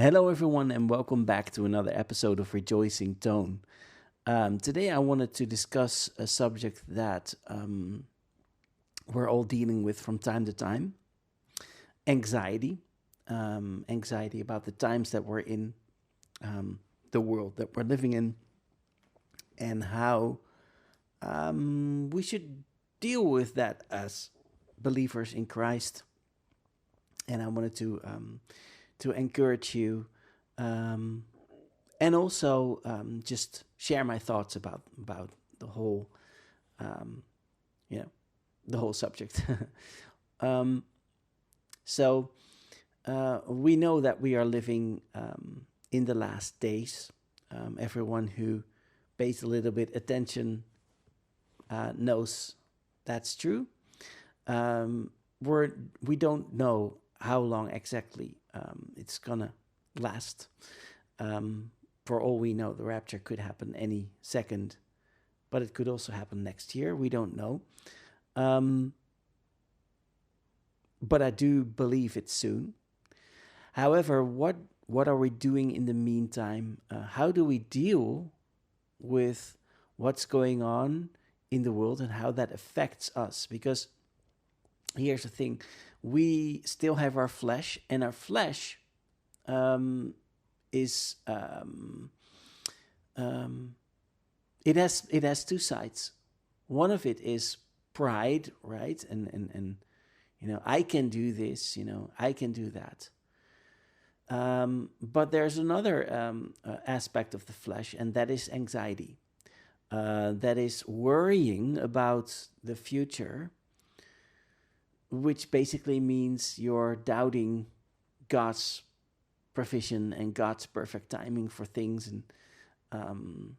Hello, everyone, and welcome back to another episode of Rejoicing Tone. Today, I wanted to discuss a subject that we're all dealing with from time to time: anxiety. Anxiety about the times that we're in, the world that we're living in, and how we should deal with that as believers in Christ. And I wanted to encourage you, um, and also just share my thoughts about the whole, um, you know, the whole subject. um, so we know that we are living in the last days. Everyone who pays a little bit attention knows that's true. Um, we don't know how long exactly it's gonna last. For all we know, the rapture could happen any second, but it could also happen next year. We don't know. Um, but I do believe it's soon. However, what are we doing in the meantime? How do we deal with what's going on in the world and how that affects us? Because here's the thing: we still have our flesh, and our flesh is um, it has two sides. One of it is pride, right? And I can do this. I can do that. But there's another aspect of the flesh, and that is anxiety. That is worrying about the future, which basically means you're doubting God's provision and God's perfect timing for things, um,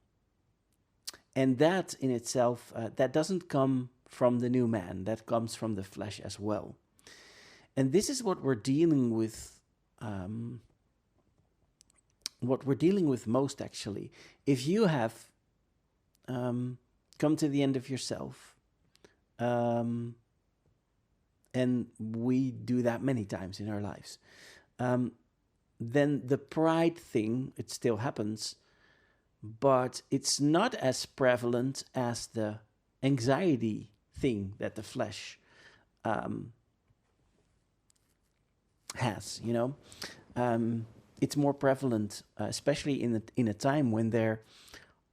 and that in itself, that doesn't come from the new man. That comes from the flesh as well, and this is what we're dealing with. What we're dealing with most, actually. If you have come to the end of yourself, and we do that many times in our lives, then the pride thing, it still happens, but it's not as prevalent as the anxiety thing that the flesh has. It's more prevalent, especially in a time when there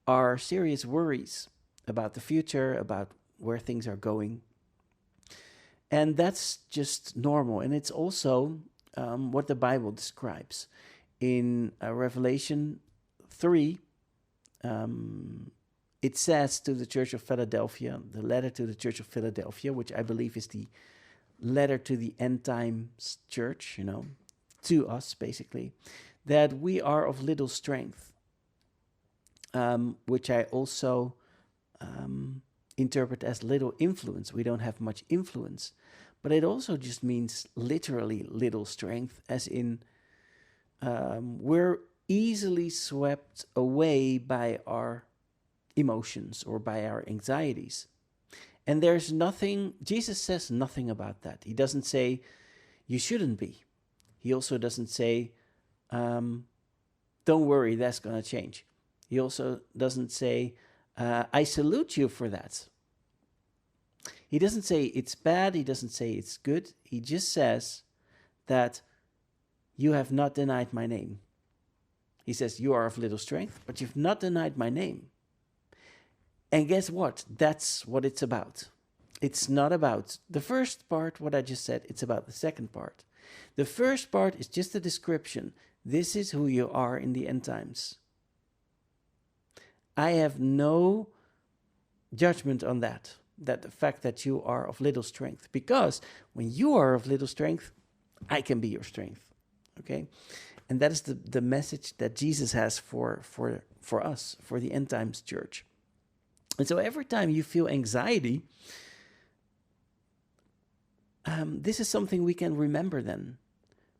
are serious worries about the future, about where things are going. And that's just normal. And it's also what the Bible describes. In Revelation 3, it says to the Church of Philadelphia, the letter to the Church of Philadelphia, which I believe is the letter to the end times church, to us basically, that we are of little strength, which I also interpret as little influence. We don't have much influence, but it also just means literally little strength, as in we're easily swept away by our emotions or by our anxieties. And there's nothing, Jesus says nothing about that. He doesn't say you shouldn't be. He also doesn't say, don't worry, that's going to change. He also doesn't say, I salute you for that. He doesn't say it's bad. He doesn't say it's good. He just says that you have not denied my name. He says you are of little strength, but you've not denied my name. And guess what? That's what it's about. It's not about the first part, what I just said. It's about the second part. The first part is just a description. This is who you are in the end times. I have no judgment on that the fact that you are of little strength. Because when you are of little strength, I can be your strength. Okay? And that is the message that Jesus has for us, for the end times church. And so every time you feel anxiety, this is something we can remember then,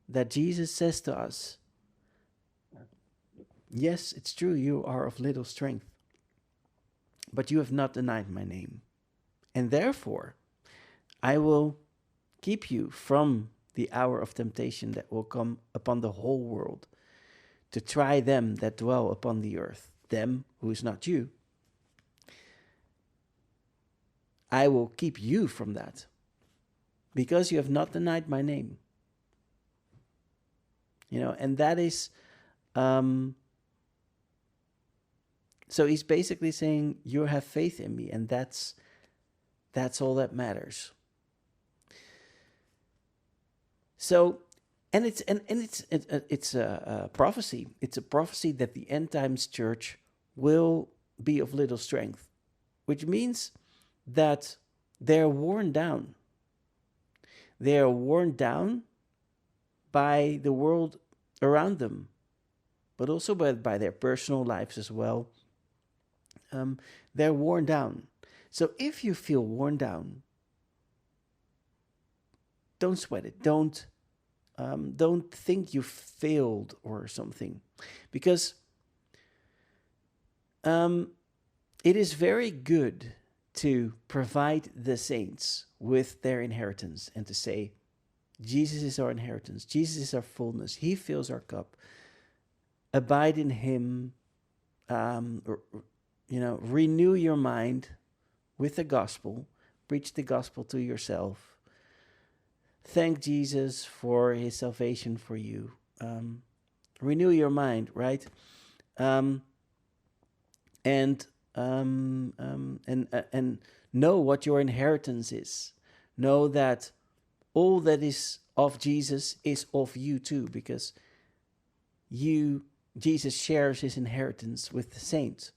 that Jesus says to us, yes, it's true, you are of little strength, but you have not denied my name. And therefore, I will keep you from the hour of temptation that will come upon the whole world. to try them that dwell upon the earth, them who is not you. I will keep you from that, because you have not denied my name. And that is, so he's basically saying, you have faith in me, and that's all that matters. So, and it's a prophecy. It's a prophecy that the end times church will be of little strength, which means that they're worn down. They are worn down by the world around them, but also by their personal lives as well. They're worn down. So if you feel worn down, don't sweat it. Don't think you failed or something, because it is very good to provide the saints with their inheritance and to say, Jesus is our inheritance. Jesus is our fullness. He fills our cup. Abide in him. Renew your mind with the gospel. Preach the gospel to yourself. Thank Jesus for his salvation for you. Renew your mind, right? And know what your inheritance is. Know that all that is of Jesus is of you too, because Jesus shares his inheritance with the saints.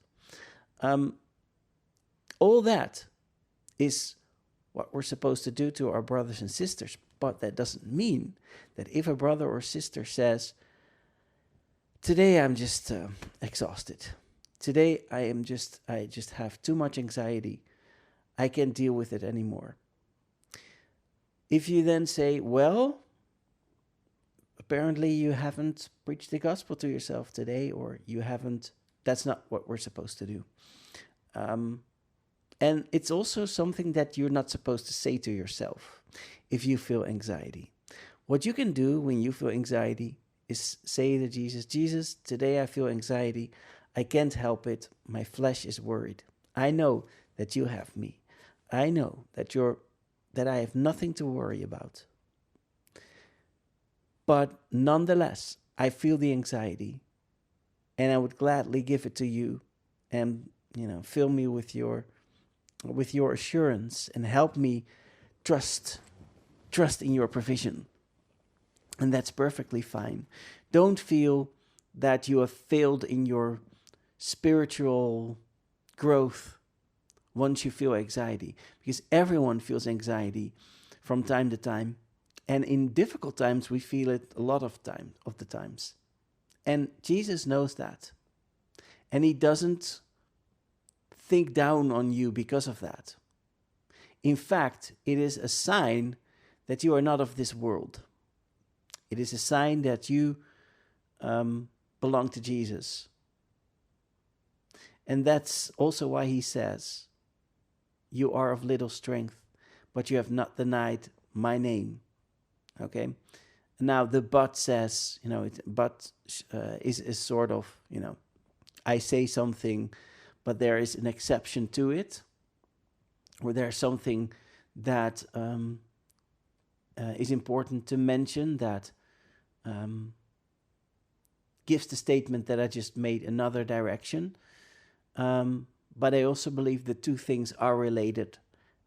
All that is what we're supposed to do to our brothers and sisters, but that doesn't mean that if a brother or sister says, today I'm just exhausted. Today I just have too much anxiety. I can't deal with it anymore. If you then say, well, apparently you haven't preached the gospel to yourself today, or you haven't, that's not what we're supposed to do. And it's also something that you're not supposed to say to yourself if you feel anxiety. What you can do when you feel anxiety is say to Jesus, Jesus, today I feel anxiety. I can't help it. My flesh is worried. I know that you have me. I know that I have nothing to worry about. But nonetheless, I feel the anxiety, and I would gladly give it to you, and fill me with your assurance, and help me trust in your provision. And that's perfectly fine. Don't feel that you have failed in your spiritual growth once you feel anxiety, because everyone feels anxiety from time to time, and in difficult times we feel it a lot of the times, and Jesus knows that, and he doesn't think down on you because of that. In fact, it is a sign that you are not of this world. It is a sign that you belong to Jesus. And that's also why he says, you are of little strength, but you have not denied my name. Okay? Now the but says, is sort of, I say something, but there is an exception to it, or there's something that is important to mention that gives the statement that I just made another direction. But I also believe the two things are related,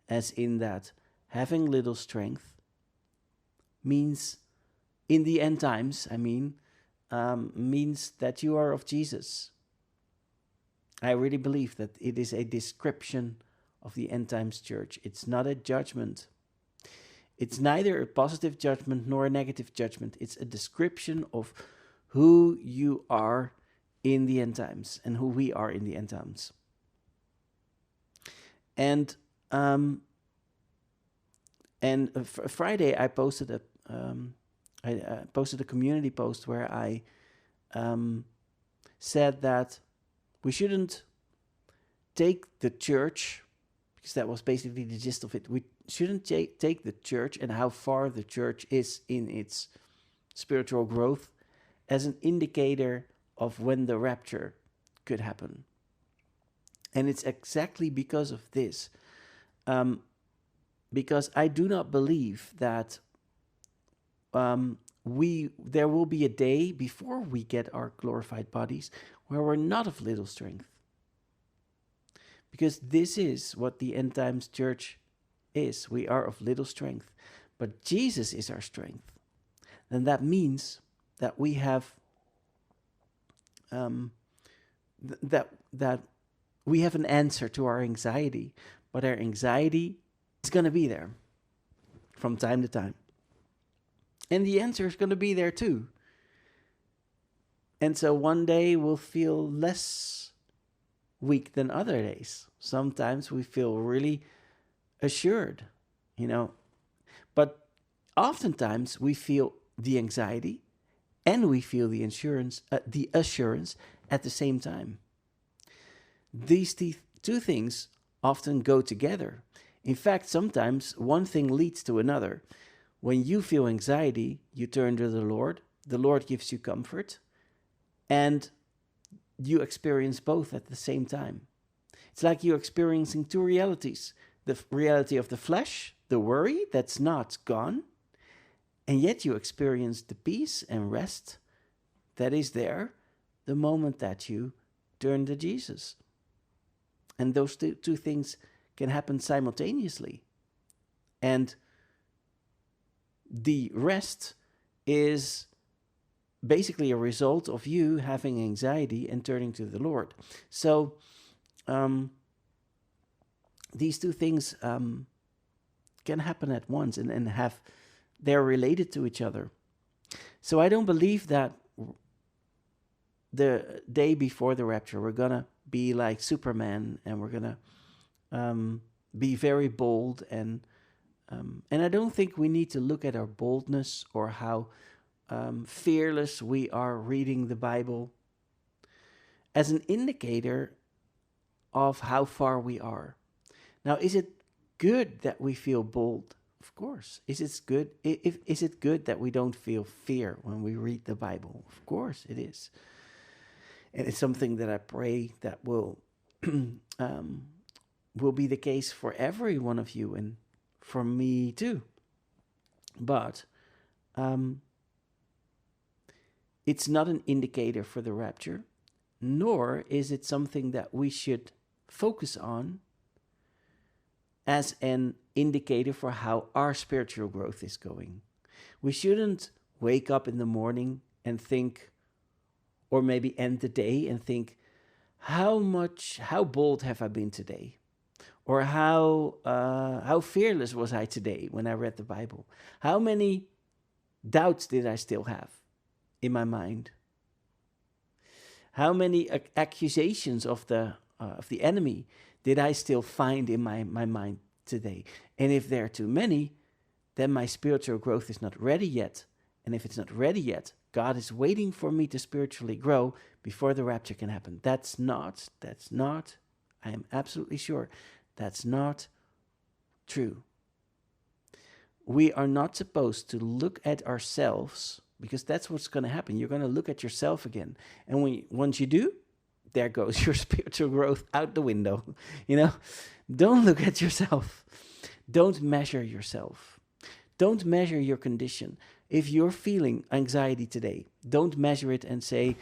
as in that having little strength means, in the end times, means that you are of Jesus. I really believe that it is a description of the end times church. It's not a judgment. It's neither a positive judgment nor a negative judgment. It's a description of who you are in the end times and who we are in the end times. And Friday I posted a community post where I said that we shouldn't take the church, because that was basically the gist of it. We shouldn't take the church and how far the church is in its spiritual growth as an indicator of when the rapture could happen. And it's exactly because of this. Because I do not believe that there will be a day before we get our glorified bodies where we're not of little strength. Because this is what the end times church is. We are of little strength, but Jesus is our strength. And that means that we have that we have an answer to our anxiety, but our anxiety is going to be there from time to time. And the answer is going to be there too. And so one day we'll feel less weak than other days. Sometimes we feel really assured, but oftentimes we feel the anxiety and we feel the assurance at the same time. These two things often go together. In fact, sometimes one thing leads to another. When you feel anxiety, you turn to the Lord gives you comfort, and you experience both at the same time. It's like you're experiencing two realities. The reality of the flesh, the worry that's not gone, and yet you experience the peace and rest that is there the moment that you turn to Jesus. And those two things can happen simultaneously. And the rest is basically a result of you having anxiety and turning to the Lord. So these two things can happen at once and they're related to each other. So I don't believe that the day before the rapture we're going to be like Superman and we're going to be very bold, and I don't think we need to look at our boldness or how fearless we are reading the Bible as an indicator of how far we are. Now, is it good that we feel bold? Of course. Is it good that we don't feel fear when we read the Bible? Of course it is. And it's something that I pray that will be the case for every one of you and for me too. But it's not an indicator for the rapture, nor is it something that we should focus on as an indicator for how our spiritual growth is going. We shouldn't wake up in the morning and think, or maybe end the day and think, how bold have I been today? Or how fearless was I today when I read the Bible? How many doubts did I still have in my mind? How many accusations of the enemy did I still find in my mind today? And if there are too many, then my spiritual growth is not ready yet. And if it's not ready yet, God is waiting for me to spiritually grow before the rapture can happen. That's not, I am absolutely sure, that's not true. We are not supposed to look at ourselves, because that's what's going to happen. You're going to look at yourself again. And once you do, there goes your spiritual growth out the window. Don't look at yourself. Don't measure yourself. Don't measure your condition. If you're feeling anxiety today, don't measure it and say,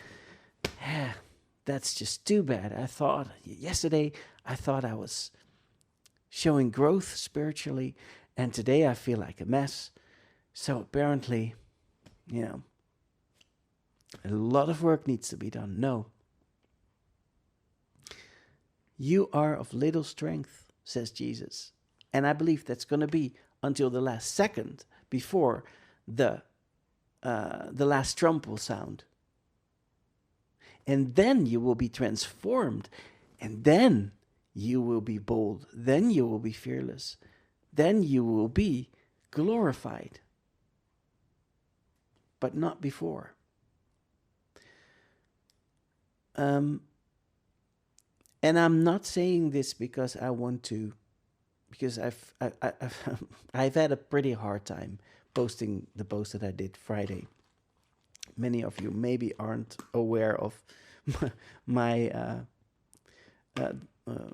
that's just too bad. Yesterday I thought I was showing growth spiritually, and today I feel like a mess. So apparently, a lot of work needs to be done. No. You are of little strength, says Jesus. And I believe that's going to be until the last second before the last trump will sound. And then you will be transformed. And then you will be bold. Then you will be fearless. Then you will be glorified. But not before. And I'm not saying this because I want to, because I've had a pretty hard time posting the post that I did Friday. many of you maybe aren't aware of my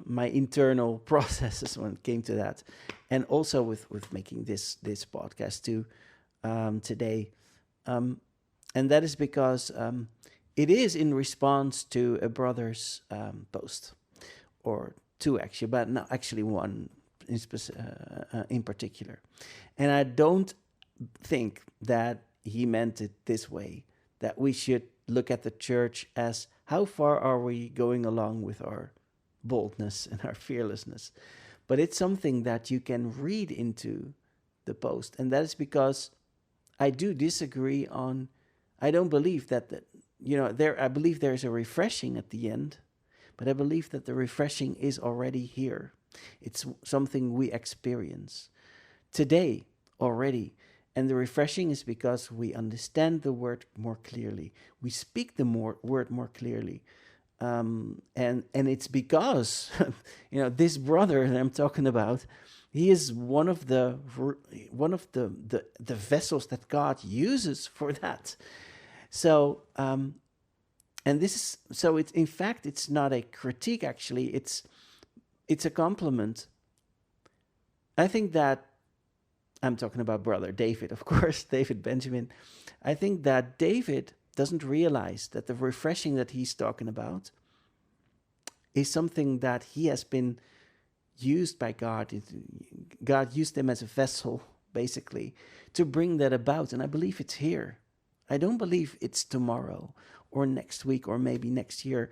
my internal processes when it came to that, and also with making this podcast too today, and that is because it is in response to a brother's post, or two actually, but not actually one in particular, and I don't think that he meant it this way, that we should look at the church as how far are we going along with our boldness and our fearlessness. But it's something that you can read into the post. And that is because I do disagree on, I don't believe that, I believe there's a refreshing at the end, but I believe that the refreshing is already here. It's something we experience today already. And the refreshing is because we understand the word more clearly. We speak the word more clearly. And it's because, this brother that I'm talking about, he is one of the vessels that God uses for that. So, and this is, so it's, in fact, it's not a critique, actually. It's a compliment. I think that, I'm talking about brother David, of course, David Benjamin. I think that David doesn't realize that the refreshing that he's talking about is something that he has been used by God. God used him as a vessel, basically, to bring that about. And I believe it's here. I don't believe it's tomorrow or next week or maybe next year.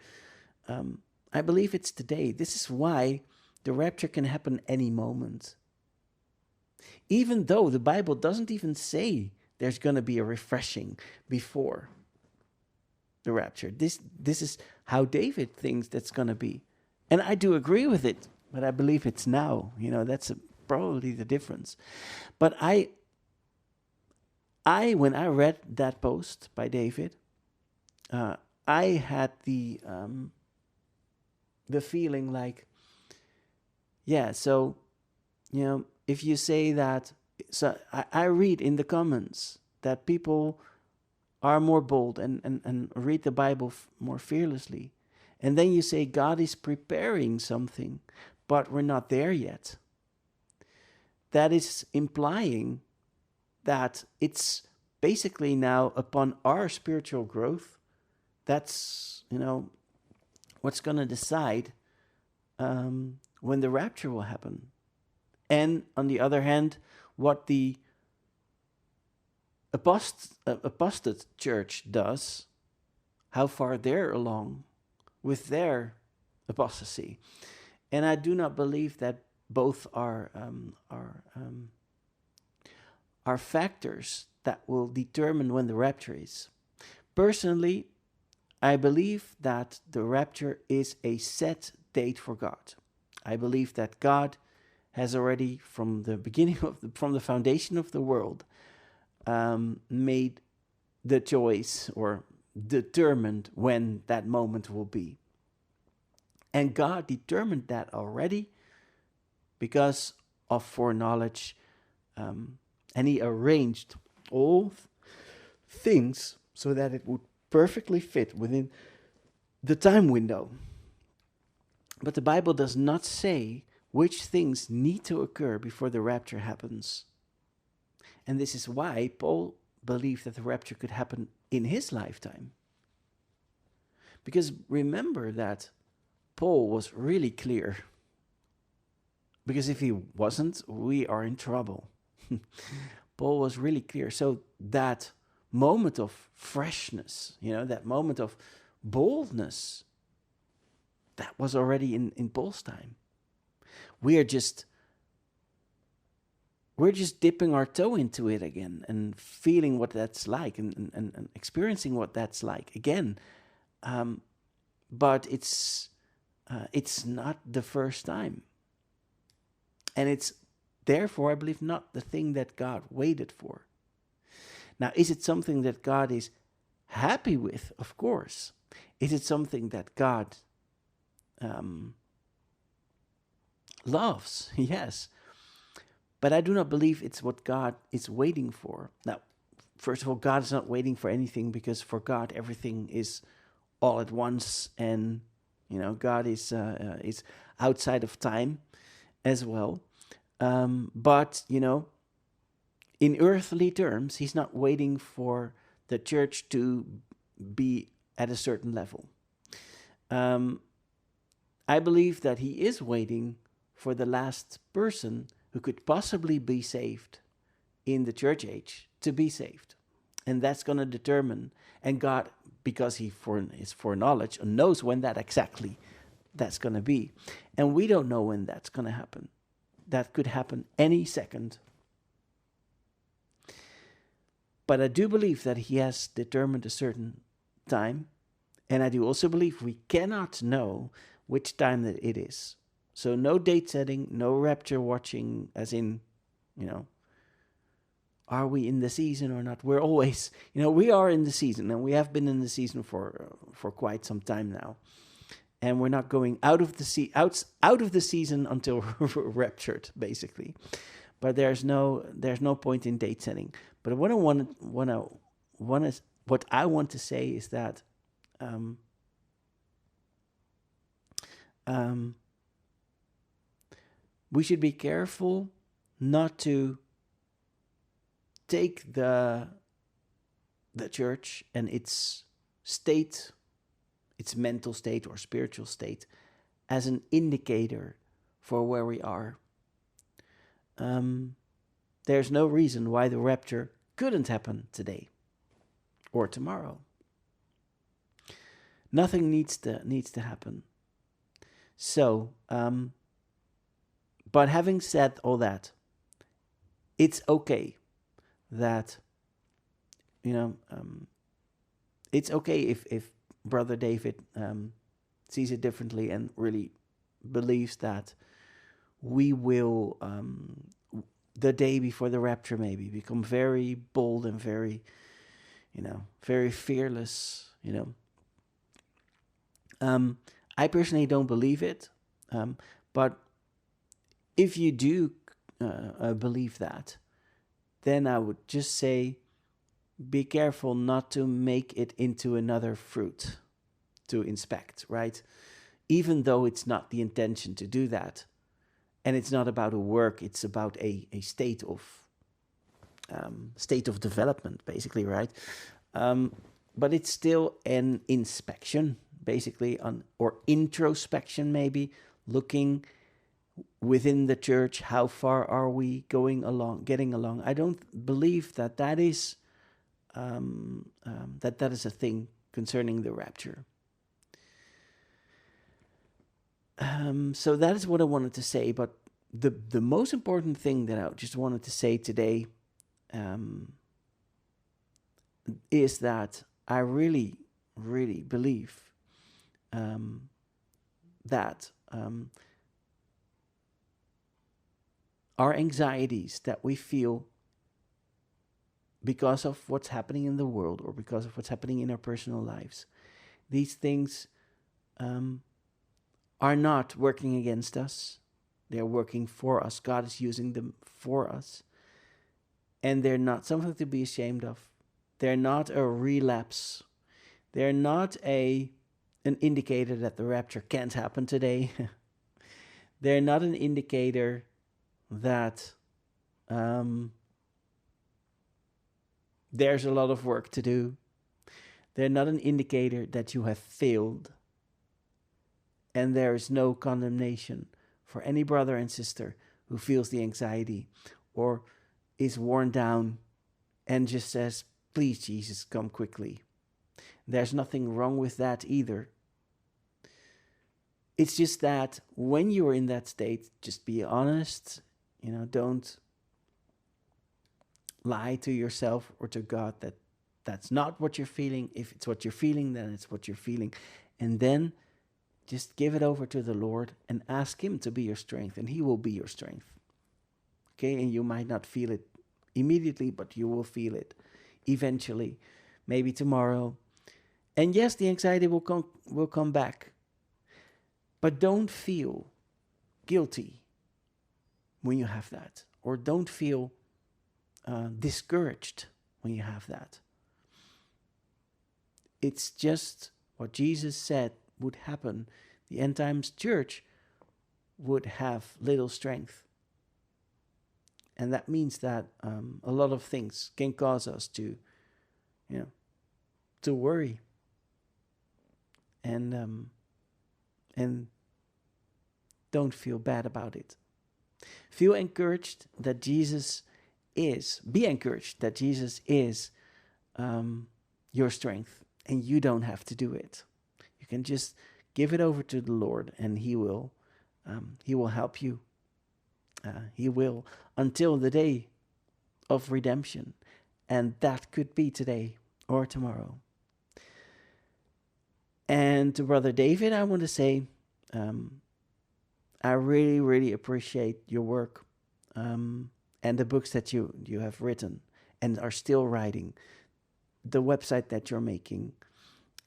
I believe it's today. This is why the rapture can happen any moment. Even though the Bible doesn't even say there's going to be a refreshing before the rapture. This is how David thinks that's going to be. And I do agree with it, but I believe it's now. That's probably the difference. But I when I read that post by David, I had the feeling like, yeah, so, if you say that, so I read in the comments that people are more bold and read the Bible more fearlessly. And then you say God is preparing something, but we're not there yet. That is implying that it's basically now upon our spiritual growth. That's, what's going to decide when the rapture will happen. And on the other hand, what the apostate church does, how far they're along with their apostasy. And I do not believe that both are factors that will determine when the rapture is. Personally, I believe that the rapture is a set date for God. I believe that God has already, from the beginning from the foundation of the world, made the choice or determined when that moment will be. And God determined that already because of foreknowledge, and he arranged all things so that it would perfectly fit within the time window. But the Bible does not say which things need to occur before the rapture happens. And this is why Paul believed that the rapture could happen in his lifetime. Because remember that Paul was really clear. Because if he wasn't, we are in trouble. Paul was really clear. So that moment of freshness, that moment of boldness, that was already in Paul's time. We're just dipping our toe into it again and feeling what that's like and experiencing what that's like again. But it's not the first time. And it's therefore, I believe, not the thing that God waited for. Now, is it something that God is happy with? Of course. Is it something that God loves? Yes. But I do not believe it's what God is waiting for. Now, first of all, God is not waiting for anything, because for God everything is all at once, and God is outside of time as well. But in earthly terms, He's not waiting for the church to be at a certain level. I believe that He is waiting for the last person who could possibly be saved in the church age to be saved. And that's going to determine, and God, because He is foreknowledge and knows when that's going to be. And we don't know when that's going to happen. That could happen any second. But I do believe that He has determined a certain time. And I do also believe we cannot know which time that it is. So no date setting, no rapture watching, as in, are we in the season or not? We're always, we are in the season, and we have been in the season for quite some time now. And we're not going out of the season until we're raptured, basically. But there's no point in date setting. But what I want to say is that we should be careful not to take the church and its state, its mental state or spiritual state, as an indicator for where we are. There's no reason why the rapture couldn't happen today or tomorrow. Nothing needs to happen. So, but having said all that, it's okay that, it's okay if Brother David sees it differently and really believes that we will, the day before the rapture maybe, become very bold and very, very fearless, I personally don't believe it, but if you do believe that, then I would just say, be careful not to make it into another fruit to inspect, right? Even though it's not the intention to do that. And it's not about a work, it's about a state of development, basically, right? But it's still an inspection, basically, or introspection, maybe, looking within the church, how far are we getting along? I don't believe that is that is a thing concerning the rapture. So that is what I wanted to say. But the most important thing that I just wanted to say today is that I really, really believe that our anxieties that we feel because of what's happening in the world or because of what's happening in our personal lives, these things are not working against us. They're working for us. God is using them for us. And they're not something to be ashamed of. They're not a relapse. They're not an indicator that the rapture can't happen today. They're not an indicator that there's a lot of work to do. They're not an indicator that you have failed. And there is no condemnation for any brother and sister who feels the anxiety or is worn down and just says, please, Jesus, come quickly. There's nothing wrong with that either. It's just that when you're in that state, just be honest. Don't lie to yourself or to God that that's not what you're feeling. If it's what you're feeling, then it's what you're feeling. And then just give it over to the Lord and ask Him to be your strength, and He will be your strength. Okay, and you might not feel it immediately, but you will feel it eventually, maybe tomorrow. And yes, the anxiety will come back. But don't feel guilty when you have that, or don't feel discouraged when you have that. It's just what Jesus said would happen. The end times church would have little strength. And that means that a lot of things can cause us to, to worry. And don't feel bad about it. Feel encouraged that Jesus is, be encouraged that Jesus is your strength, and you don't have to do it. You can just give it over to the Lord, and He will help you. He will, until the day of redemption, and that could be today or tomorrow. And to Brother David, I want to say, I really, really appreciate your work and the books that you have written and are still writing, the website that you're making,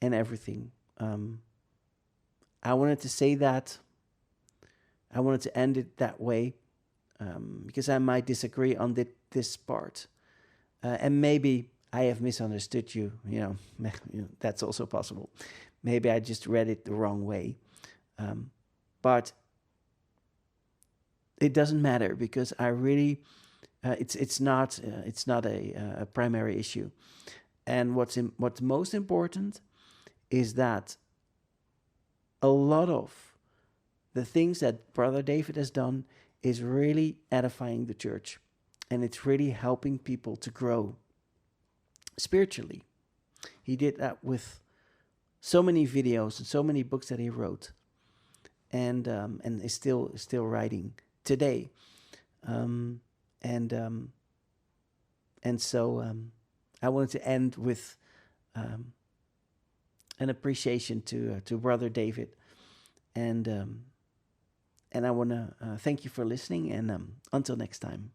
and everything. I wanted to say that. I wanted to end it that way because I might disagree on this part. And maybe I have misunderstood you. That's also possible. Maybe I just read it the wrong way. But it doesn't matter, because I really, it's not a primary issue. And what's most important is that a lot of the things that Brother David has done is really edifying the church, and it's really helping people to grow spiritually. He did that with so many videos and so many books that he wrote, and is still writing today, and so I wanted to end with an appreciation to Brother David, and I want to thank you for listening, and until next time.